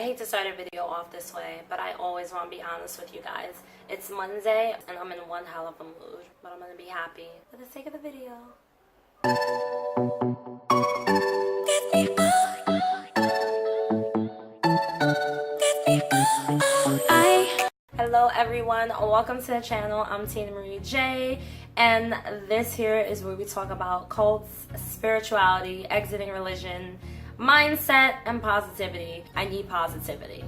hate to start a video off this way, but I always want to be honest with you guys. It's Monday and I'm in one hell of a mood, but I'm going to be happy for the sake of the video. Hello everyone, welcome to the channel. I'm Tina Marie J, and this here is where we talk about cults, spirituality, exiting religion, mindset, and positivity. I need positivity.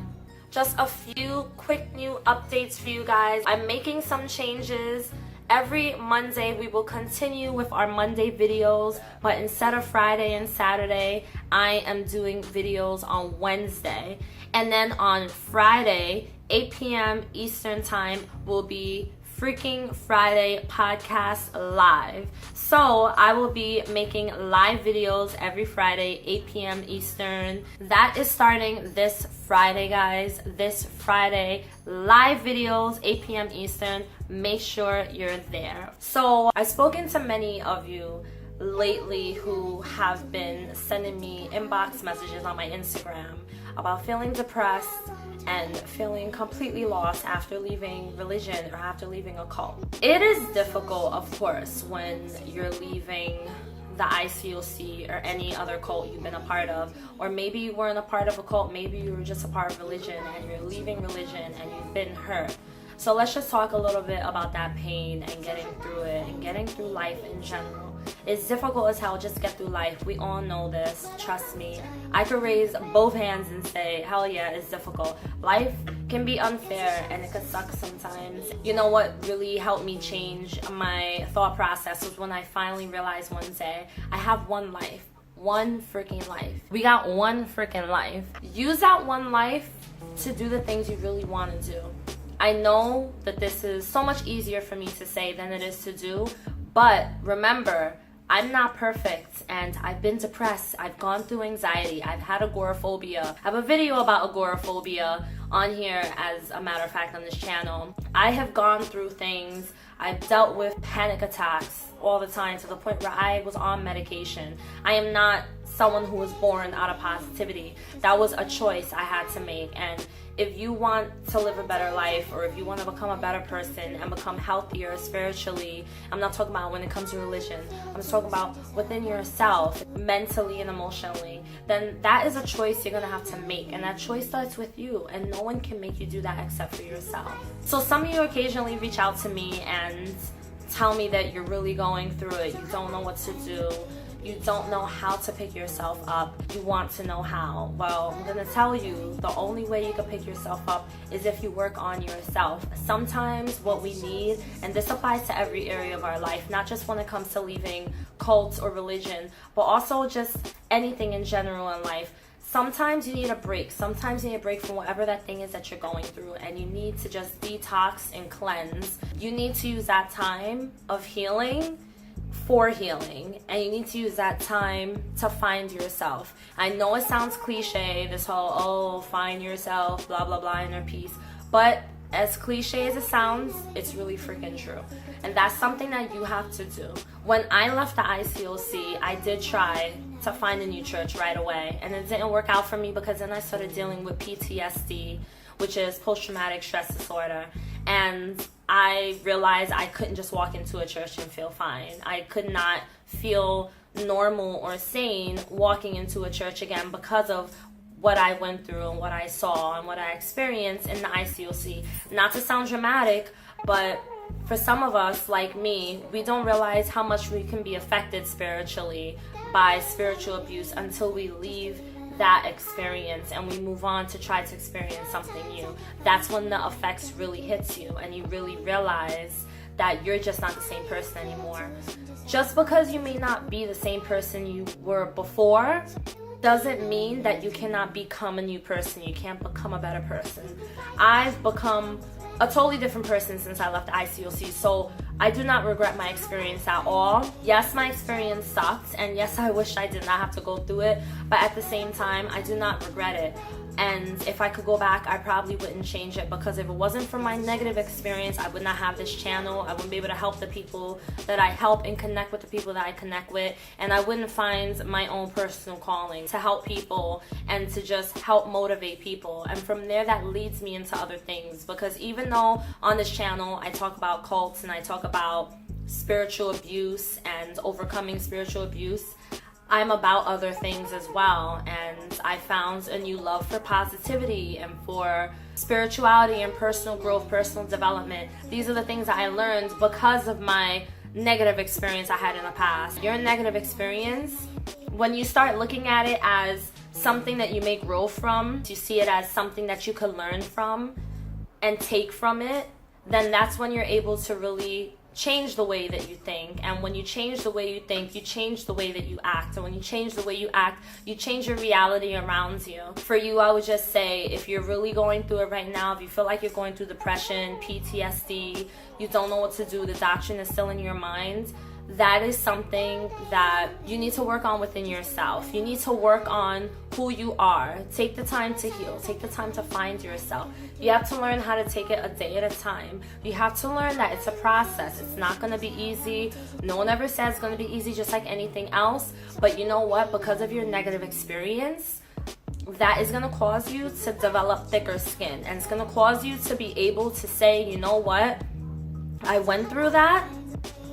Just a few quick new updates for you guys. I'm making some changes. Every Monday we will continue with our Monday videos, but instead of Friday and Saturday, I am doing videos on Wednesday. And then on Friday, 8 p.m. Eastern time will be Freaking Friday podcast live. So I will be making live videos every Friday, 8 p.m. Eastern. That is starting this Friday, guys. This Friday, live videos, 8 p.m. Eastern. Make sure you're there. So I've spoken to many of you lately who have been sending me inbox messages on my Instagram about feeling depressed and feeling completely lost after leaving religion or after leaving a cult. It is difficult, of course, when you're leaving the ICOC or any other cult you've been a part of, or maybe you weren't a part of a cult, maybe you were just a part of religion and you're leaving religion and you've been hurt. So let's just talk a little bit about that pain and getting through it and getting through life in general. It's difficult as hell just to get through life. We all know this. Trust me. I could raise both hands and say, hell yeah, it's difficult. Life can be unfair and it could suck sometimes. You know what really helped me change my thought process was when I finally realized one day I have one life. One freaking life. We got one freaking life. Use that one life to do the things you really want to do. I know that this is so much easier for me to say than it is to do, but remember, I'm not perfect and I've been depressed. I've gone through anxiety. I've had agoraphobia. I have a video about agoraphobia on here, as a matter of fact, on this channel. I have gone through things. I've dealt with panic attacks all the time to the point where I was on medication. I am not someone who was born out of positivity. That was a choice I had to make. And if you want to live a better life, or if you want to become a better person and become healthier spiritually, I'm not talking about when it comes to religion, I'm just talking about within yourself, mentally and emotionally, then that is a choice you're going to have to make. And that choice starts with you, and no one can make you do that except for yourself. So some of you occasionally reach out to me and tell me that you're really going through it. You don't know what to do. You don't know how to pick yourself up. You want to know how. Well, I'm gonna tell you, the only way you can pick yourself up is if you work on yourself. Sometimes what we need, and this applies to every area of our life, not just when it comes to leaving cults or religion, but also just anything in general in life. Sometimes you need a break. Sometimes you need a break from whatever that thing is that you're going through, and you need to just detox and cleanse. You need to use that time of healing for healing, and you need to use that time to find yourself. I know it sounds cliche, this whole, oh, find yourself, blah, blah, blah, inner peace, but as cliche as it sounds, it's really freaking true. And that's something that you have to do. When I left the ICOC, I did try to find a new church right away, and it didn't work out for me because then I started dealing with PTSD, which is post-traumatic stress disorder, and I realized I couldn't just walk into a church and feel fine. I could not feel normal or sane walking into a church again because of what I went through and what I saw and what I experienced in the ICOC. Not to sound dramatic, but for some of us, like me, we don't realize how much we can be affected spiritually by spiritual abuse until we leave that experience and we move on to try to experience something new. That's when the effects really hits you and you really realize that you're just not the same person anymore. Just because you may not be the same person you were before doesn't mean that you cannot become a new person. You can't become a better person. I've become a totally different person since I left ICOC, so I do not regret my experience at all. Yes, my experience sucked, and yes, I wish I did not have to go through it, but at the same time, I do not regret it. And if I could go back, I probably wouldn't change it, because if it wasn't for my negative experience, I would not have this channel. I wouldn't be able to help the people that I help and connect with the people that I connect with. And I wouldn't find my own personal calling to help people and to just help motivate people. And from there, that leads me into other things, because even though on this channel I talk about cults and I talk about spiritual abuse and overcoming spiritual abuse, I'm about other things as well. And I found a new love for positivity and for spirituality and personal growth, personal development. These are the things that I learned because of my negative experience I had in the past. Your negative experience, when you start looking at it as something that you may grow from, you see it as something that you could learn from and take from it, then that's when you're able to really change the way that you think. And when you change the way you think, you change the way that you act. And when you change the way you act, you change your reality around you. For you, I would just say, if you're really going through it right now, if you feel like you're going through depression, PTSD, you don't know what to do, the doctrine is still in your mind, that is something that you need to work on within yourself. You need to work on who you are. Take the time to heal. Take the time to find yourself. You have to learn how to take it a day at a time. You have to learn that it's a process. It's not going to be easy. No one ever says it's going to be easy, just like anything else. But you know what? Because of your negative experience, that is going to cause you to develop thicker skin. And it's going to cause you to be able to say, you know what? I went through that.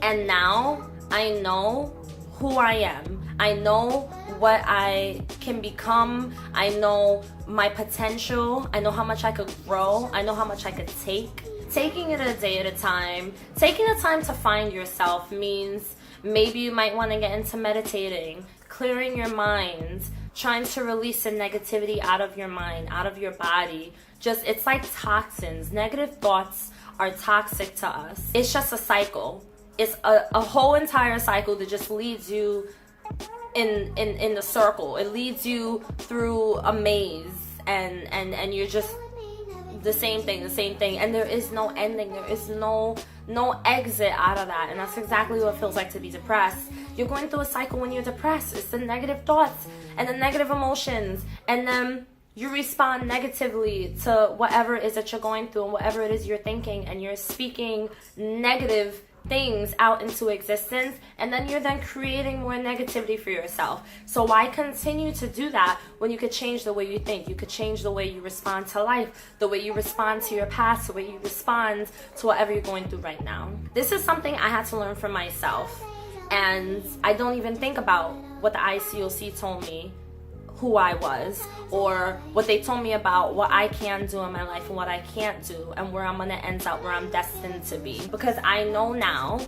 And now I know who I am. I know what I can become. I know my potential. I know how much I could grow. I know how much I could take. Taking it a day at a time, taking the time to find yourself means maybe you might want to get into meditating, clearing your mind, trying to release the negativity out of your mind, out of your body. Just, it's like toxins. Negative thoughts are toxic to us. It's just a cycle. It's a whole entire cycle that just leads you in the circle. It leads you through a maze, and you're just the same thing, and there is no ending. There is no exit out of that. And that's exactly what it feels like to be depressed. You're going through a cycle when you're depressed. It's the negative thoughts and the negative emotions, and then you respond negatively to whatever it is that you're going through and whatever it is you're thinking, and you're speaking negative things out into existence, and then you're then creating more negativity for yourself. So why continue to do that when you could change the way you think? You could change the way you respond to life, the way you respond to your past, the way you respond to whatever you're going through right now. This is something I had to learn for myself, and I don't even think about what the ICOC told me who I was, or what they told me about what I can do in my life and what I can't do, and where I'm gonna end up, where I'm destined to be. Because I know now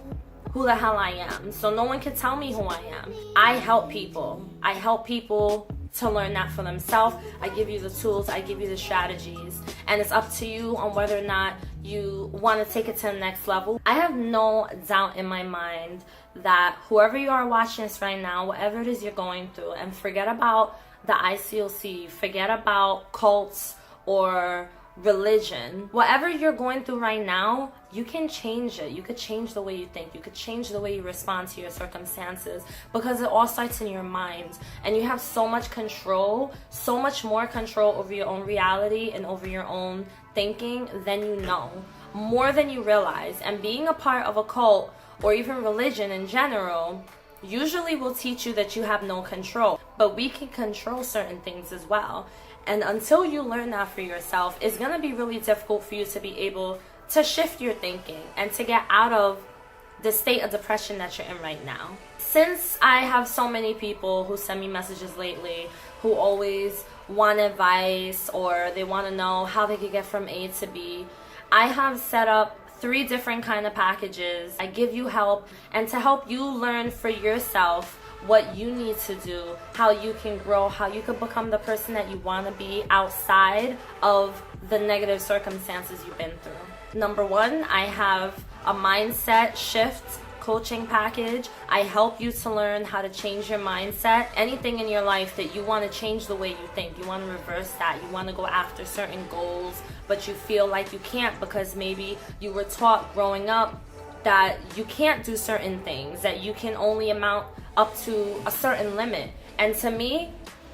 who the hell I am, so no one can tell me who I am. I help people. I help people to learn that for themselves. I give you the tools, I give you the strategies, and it's up to you on whether or not you want to take it to the next level. I have no doubt in my mind that whoever you are watching this right now, whatever it is you're going through, and forget about the ICOC, forget about cults or religion. Whatever you're going through right now, you can change it. You could change the way you think. You could change the way you respond to your circumstances, because it all starts in your mind. And you have so much control, so much more control over your own reality and over your own thinking than you know, more than you realize. And being a part of a cult or even religion in general usually will teach you that you have no control, but we can control certain things as well. And until you learn that for yourself, it's going to be really difficult for you to be able to shift your thinking and to get out of the state of depression that you're in right now. Since I have so many people who send me messages lately who always want advice, or they want to know how they could get from A to B, I have set up 3 different kind of packages. I give you help, and to help you learn for yourself what you need to do, how you can grow, how you can become the person that you want to be outside of the negative circumstances you've been through. Number 1, I have a mindset shift coaching package. I help you to learn how to change your mindset. Anything in your life that you want to change the way you think, you want to reverse that, you want to go after certain goals, but you feel like you can't because maybe you were taught growing up that you can't do certain things, that you can only amount up to a certain limit. And to me,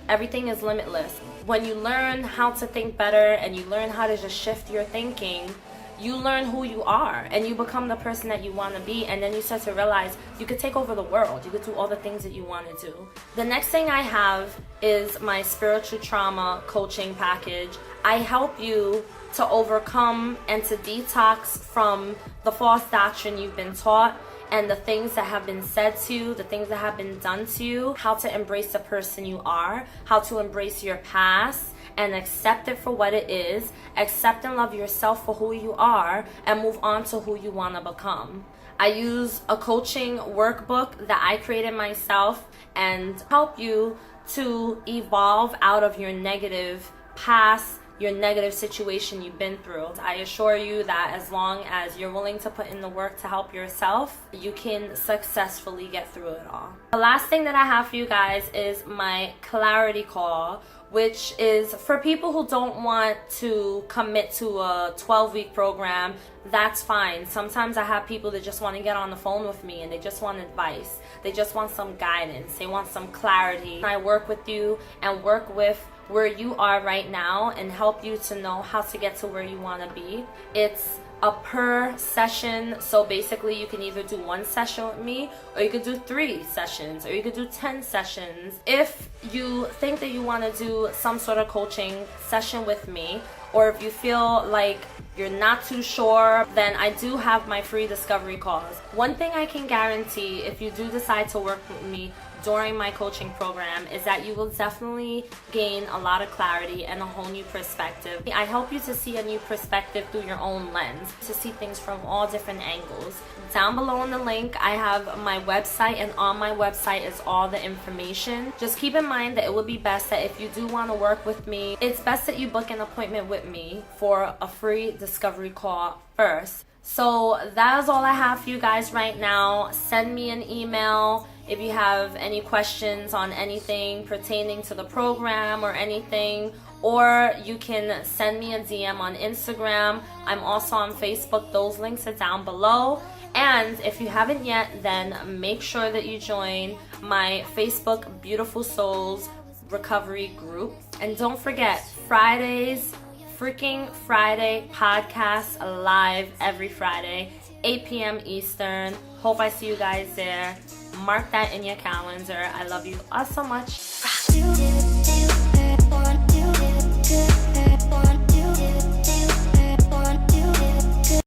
everything is limitless. When you learn how to think better and you learn how to just shift your thinking, you learn who you are and you become the person that you want to be, and then you start to realize you could take over the world. You could do all the things that you want to do. The next thing I have is my spiritual trauma coaching package. I help you to overcome and to detox from the false doctrine you've been taught and the things that have been said to you, the things that have been done to you, how to embrace the person you are, how to embrace your past and accept it for what it is, accept and love yourself for who you are, and move on to who you want to become. I use a coaching workbook that I created myself and help you to evolve out of your negative past, your negative situation you've been through. I assure you that as long as you're willing to put in the work to help yourself, you can successfully get through it all. The last thing that I have for you guys is my clarity call, which is for people who don't want to commit to a 12-week program. That's fine. Sometimes I have people that just want to get on the phone with me and they just want advice. They just want some guidance. They want some clarity. I work with you and work with where you are right now and help you to know how to get to where you want to be. It's a per session, so basically you can either do one session with me, or you could do 3 sessions, or you could do 10 sessions. If you think that you want to do some sort of coaching session with me, or if you feel like you're not too sure, then I do have my free discovery calls. One thing I can guarantee if you do decide to work with me during my coaching program is that you will definitely gain a lot of clarity and a whole new perspective. I help you to see a new perspective through your own lens, to see things from all different angles. Down below in the link, I have my website, and on my website is all the information. Just keep in mind that it would be best that if you do want to work with me, it's best that you book an appointment with me for a free discovery call first. So that is all I have for you guys right now. Send me an email if you have any questions on anything pertaining to the program or anything, or you can send me a DM on Instagram. I'm also on Facebook. Those links are down below. And if you haven't yet, then make sure that you join my Facebook Beautiful Souls Recovery group. And don't forget, freaking Friday podcast live every Friday, 8 p.m. Eastern. Hope I see you guys there. Mark that in your calendar. I love you all so much.